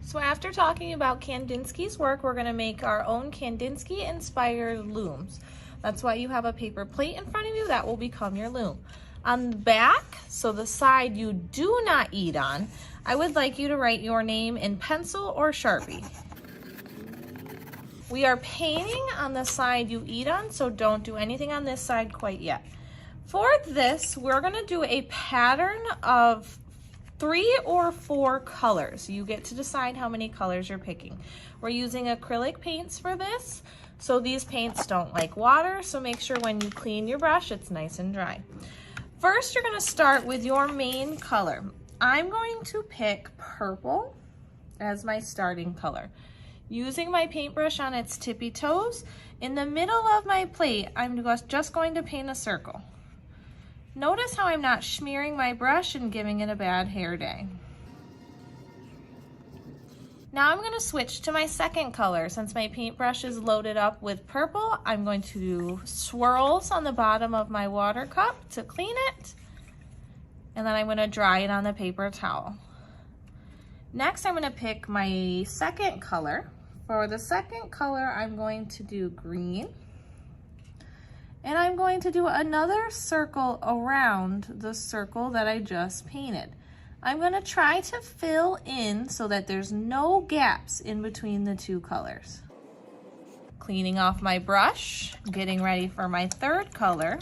So after talking about Kandinsky's work, we're going to make our own Kandinsky inspired looms. That's why you have a paper plate in front of you. That will become your loom. On the back, so the side you do not eat on, I would like you to write your name in pencil or Sharpie. We are painting on the side you eat on, so don't do anything on this side quite yet. For this, we're going to do a pattern of 3 or 4 colors. You get to decide how many colors you're picking. We're using acrylic paints for this, so these paints don't like water, so make sure when you clean your brush, it's nice and dry. First, you're going to start with your main color. I'm going to pick purple as my starting color. Using my paintbrush on its tippy toes, in the middle of my plate, I'm just going to paint a circle. Notice how I'm not smearing my brush and giving it a bad hair day. Now I'm going to switch to my second color. Since my paintbrush is loaded up with purple, I'm going to do swirls on the bottom of my water cup to clean it. And then I'm going to dry it on the paper towel. Next, I'm going to pick my second color. For the second color, I'm going to do green. And I'm going to do another circle around the circle that I just painted. I'm going to try to fill in so that there's no gaps in between the 2 colors. Cleaning off my brush, getting ready for my third color,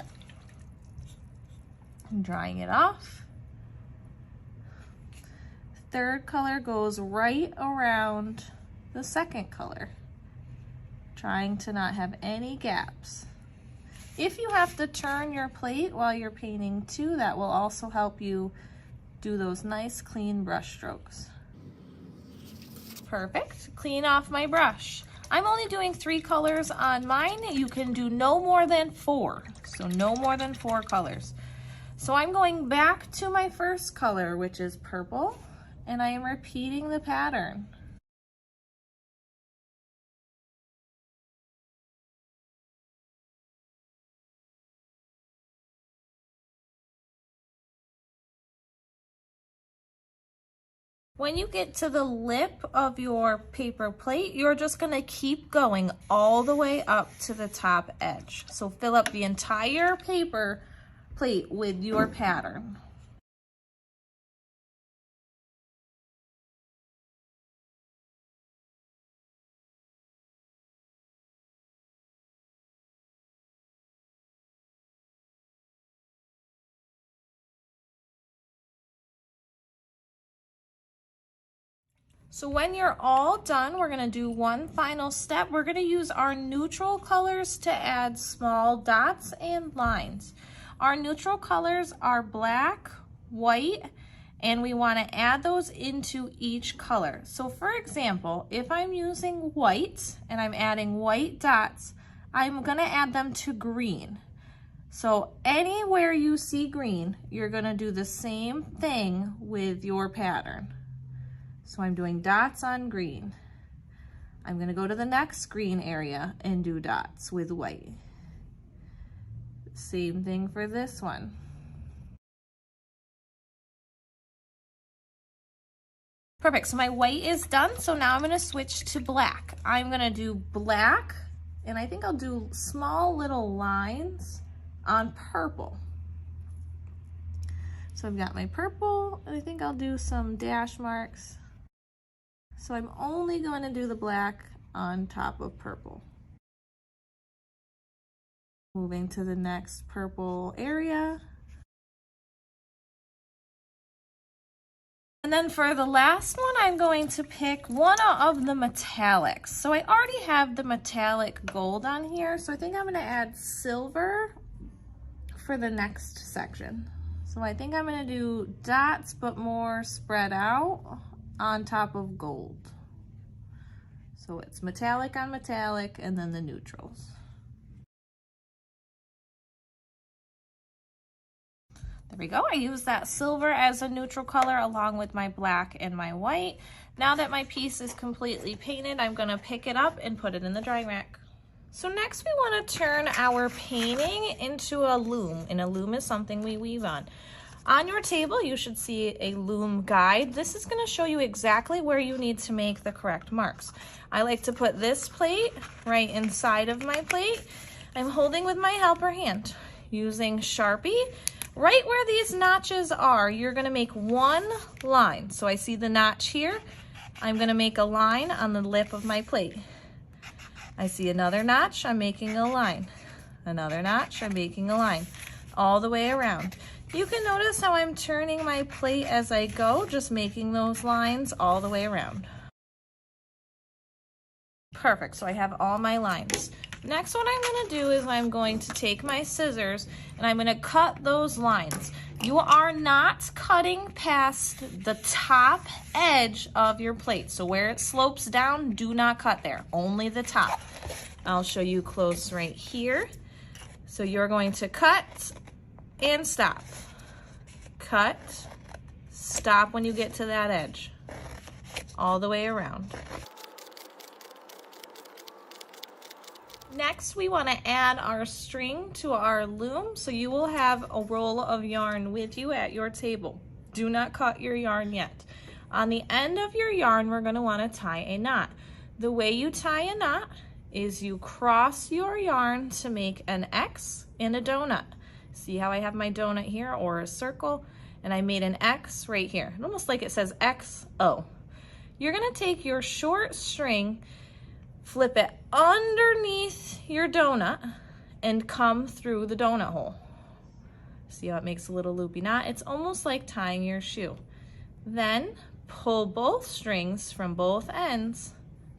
and drying it off. Third color goes right around the second color, trying to not have any gaps. If you have to turn your plate while you're painting too, that will also help you do those nice clean brush strokes. Perfect. Clean off my brush. I'm only doing 3 colors on mine. You can do no more than 4. So no more than 4 colors. So I'm going back to my first color, which is purple, and I am repeating the pattern. When you get to the lip of your paper plate, you're just going to keep going all the way up to the top edge. So fill up the entire paper plate with your pattern. So when you're all done, we're going to do one final step. We're going to use our neutral colors to add small dots and lines. Our neutral colors are black, white, and we want to add those into each color. So for example, if I'm using white and I'm adding white dots, I'm going to add them to green. So anywhere you see green, you're going to do the same thing with your pattern. So I'm doing dots on green. I'm going to go to the next green area and do dots with white. Same thing for this one. Perfect, so my white is done, so now I'm going to switch to black. I'm going to do black, and I think I'll do small little lines on purple. So I've got my purple, and I think I'll do some dash marks. So I'm only going to do the black on top of purple. Moving to the next purple area. And then for the last one, I'm going to pick one of the metallics. So I already have the metallic gold on here, so I think I'm going to add silver for the next section. So I think I'm going to do dots, but more spread out on top of gold. So it's metallic on metallic and then the neutrals. There we go. I use that silver as a neutral color along with my black and my white. Now that my piece is completely painted, I'm going to pick it up and put it in the drying rack. So next we want to turn our painting into a loom, and a loom is something we weave on. On your table, you should see a loom guide. This is going to show you exactly where you need to make the correct marks. I like to put this plate right inside of my plate. I'm holding with my helper hand, using Sharpie. Right where these notches are, you're going to make one line. So I see the notch here. I'm going to make a line on the lip of my plate. I see another notch, I'm making a line. Another notch, I'm making a line. All the way around. You can notice how I'm turning my plate as I go, just making those lines all the way around. Perfect, so I have all my lines. Next, what I'm going to do is I'm going to take my scissors and I'm going to cut those lines. You are not cutting past the top edge of your plate. So where it slopes down, do not cut there, only the top. I'll show you close right here. So you're going to cut and stop. Cut, stop when you get to that edge, all the way around. Next, we want to add our string to our loom, so you will have a roll of yarn with you at your table. Do not cut your yarn yet. On the end of your yarn, we're going to want to tie a knot. The way you tie a knot is you cross your yarn to make an X and a donut. See how I have my donut here, or a circle, and I made an X right here, almost like it says XO. You're going to take your short string, flip it underneath your donut, and come through the donut hole. See how it makes a little loopy knot? It's almost like tying your shoe. Then pull both strings from both ends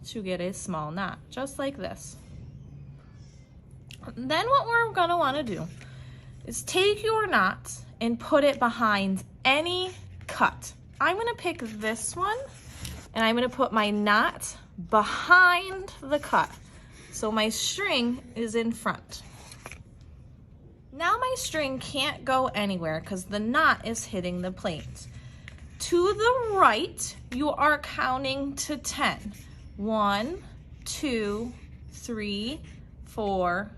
to get a small knot, just like this. Then what we're gonna wanna do is take your knot and put it behind any cut. I'm gonna pick this one, and I'm gonna put my knot behind the cut. So my string is in front. Now my string can't go anywhere because the knot is hitting the plate. To the right, you are counting to 10. 1, 2, 3, 4,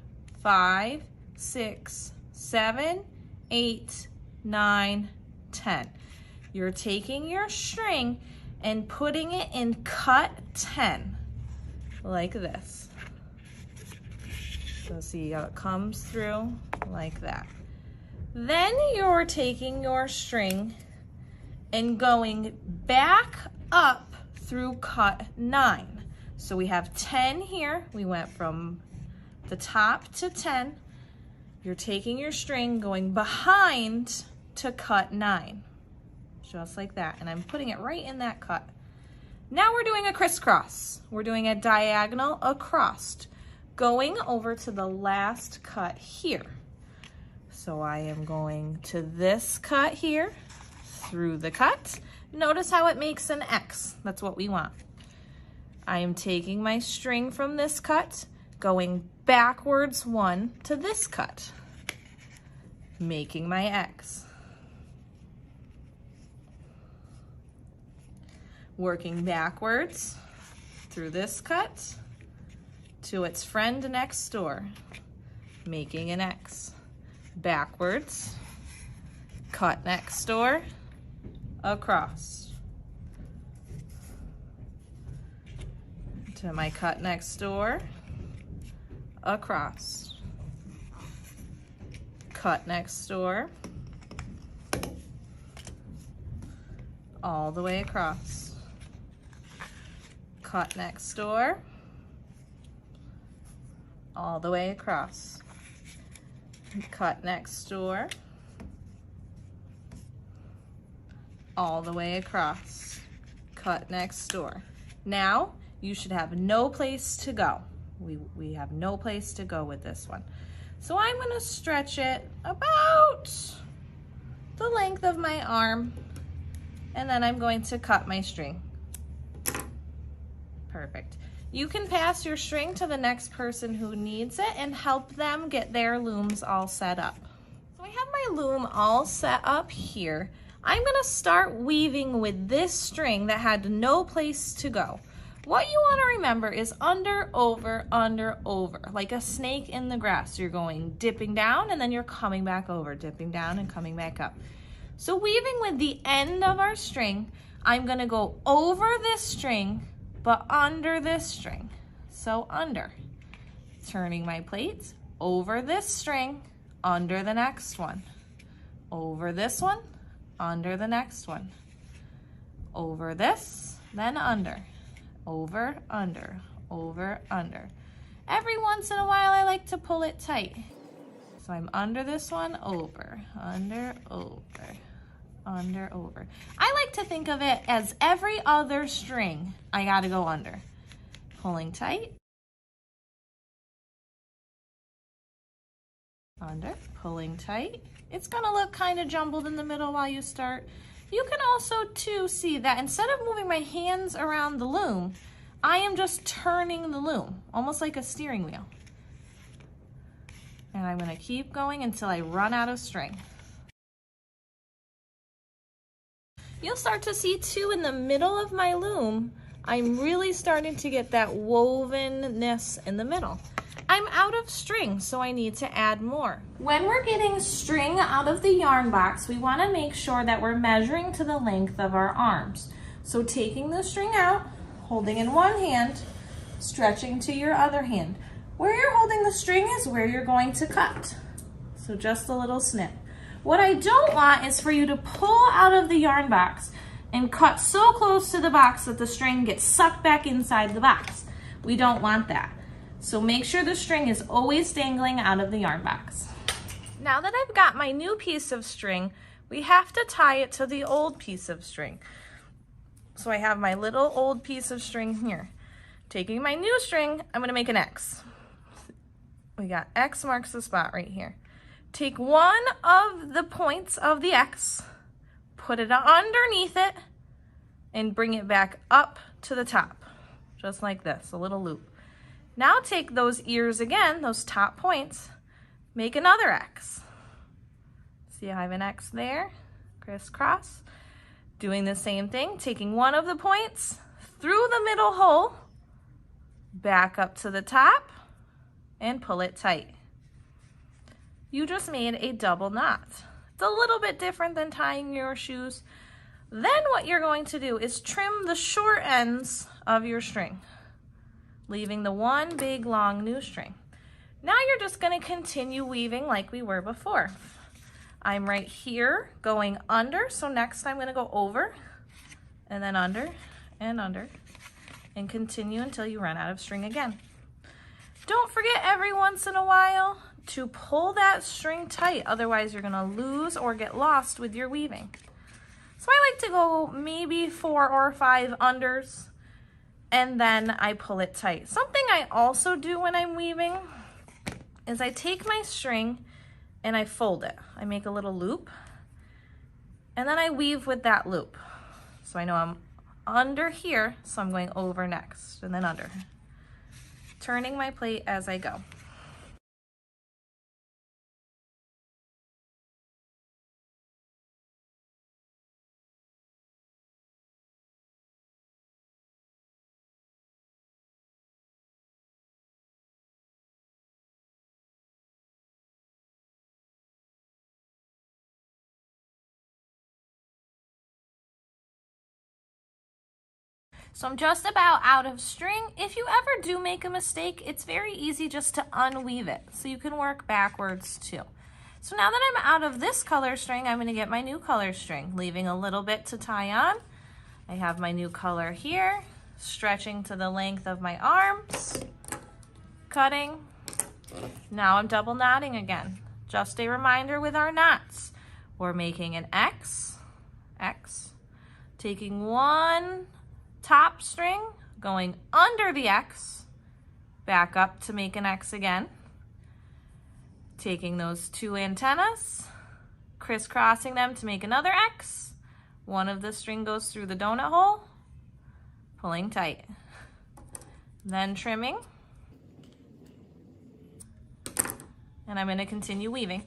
5, 6, 7, 8, 9, 10. You're taking your string and putting it in cut 10, like this. So see how it comes through like that. Then you're taking your string and going back up through cut 9. So we have 10 here. We went from the top to 10. You're taking your string, going behind to cut 9. Just like that. And I'm putting it right in that cut. Now we're doing a crisscross. We're doing a diagonal across, going over to the last cut here. So I am going to this cut here, through the cut. Notice how it makes an X. That's what we want. I am taking my string from this cut, going backwards 1 to this cut, making my X. Working backwards through this cut to its friend next door, making an X. Backwards, cut next door, across. To my cut next door, across. Cut next door, all the way across. Cut next door, all the way across. Cut next door, all the way across. Cut next door. Now you should have no place to go. We have no place to go with this one. So I'm going to stretch it about the length of my arm, and then I'm going to cut my string. Perfect. You can pass your string to the next person who needs it and help them get their looms all set up. So I have my loom all set up here. I'm going to start weaving with this string that had no place to go. What you want to remember is under, over, like a snake in the grass. You're going dipping down and then you're coming back over, dipping down and coming back up. So weaving with the end of our string, I'm gonna go over this string, but under this string. So under, turning my plates, over this string, under the next one, over this one, under the next one, over this, then under, over, under, over, under. Every once in a while, I like to pull it tight. So I'm under this one, over, under, over, under, over. I like to think of it as every other string I gotta go under. Pulling tight, under, pulling tight. It's gonna look kind of jumbled in the middle while you start. You can also too see that instead of moving my hands around the loom, I am just turning the loom, almost like a steering wheel. And I'm gonna keep going until I run out of string. You'll start to see too in the middle of my loom, I'm really starting to get that wovenness in the middle. I'm out of string, so I need to add more. When we're getting string out of the yarn box, we wanna make sure that we're measuring to the length of our arms. So taking the string out, holding in one hand, stretching to your other hand. Where you're holding the string is where you're going to cut. So just a little snip. What I don't want is for you to pull out of the yarn box and cut so close to the box that the string gets sucked back inside the box. We don't want that. So make sure the string is always dangling out of the yarn box. Now that I've got my new piece of string, we have to tie it to the old piece of string. So I have my little old piece of string here. Taking my new string, I'm gonna make an X. We got X marks the spot right here. Take one of the points of the X, put it underneath it, and bring it back up to the top, just like this, a little loop. Now take those ears again, those top points, make another X. See, I have an X there, crisscross. Doing the same thing, taking one of the points through the middle hole, back up to the top, and pull it tight. You just made a double knot. It's a little bit different than tying your shoes. Then what you're going to do is trim the short ends of your string, leaving the one big long new string. Now you're just gonna continue weaving like we were before. I'm right here going under, so next I'm gonna go over and then under and continue until you run out of string again. Don't forget every once in a while to pull that string tight, otherwise you're gonna lose or get lost with your weaving. So I like to go maybe 4 or 5 unders and then I pull it tight. Something I also do when I'm weaving is I take my string and I fold it. I make a little loop and then I weave with that loop. So I know I'm under here, so I'm going over next and then under. Turning my plate as I go. So I'm just about out of string. If you ever do make a mistake, it's very easy just to unweave it. So you can work backwards too. So now that I'm out of this color string, I'm gonna get my new color string, leaving a little bit to tie on. I have my new color here, stretching to the length of my arms, cutting. Now I'm double knotting again. Just a reminder with our knots. We're making an X, X, taking one top string, going under the X, back up to make an X again, taking those 2 antennas, crisscrossing them to make another X. One of the string goes through the donut hole, pulling tight, then trimming, and I'm going to continue weaving.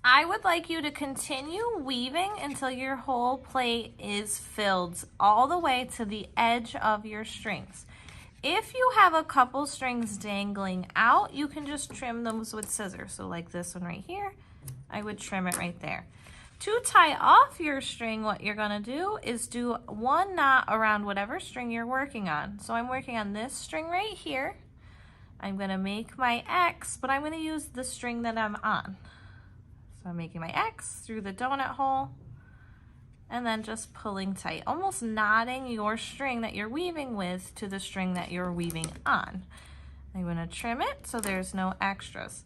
I would like you to continue weaving until your whole plate is filled all the way to the edge of your strings. If you have a couple strings dangling out, you can just trim those with scissors. So like this one right here, I would trim it right there. To tie off your string, what you're gonna do is do one knot around whatever string you're working on. So I'm working on this string right here. I'm gonna make my X, but I'm gonna use the string that I'm on. So I'm making my X through the donut hole and then just pulling tight, almost knotting your string that you're weaving with to the string that you're weaving on. I'm gonna trim it so there's no extras.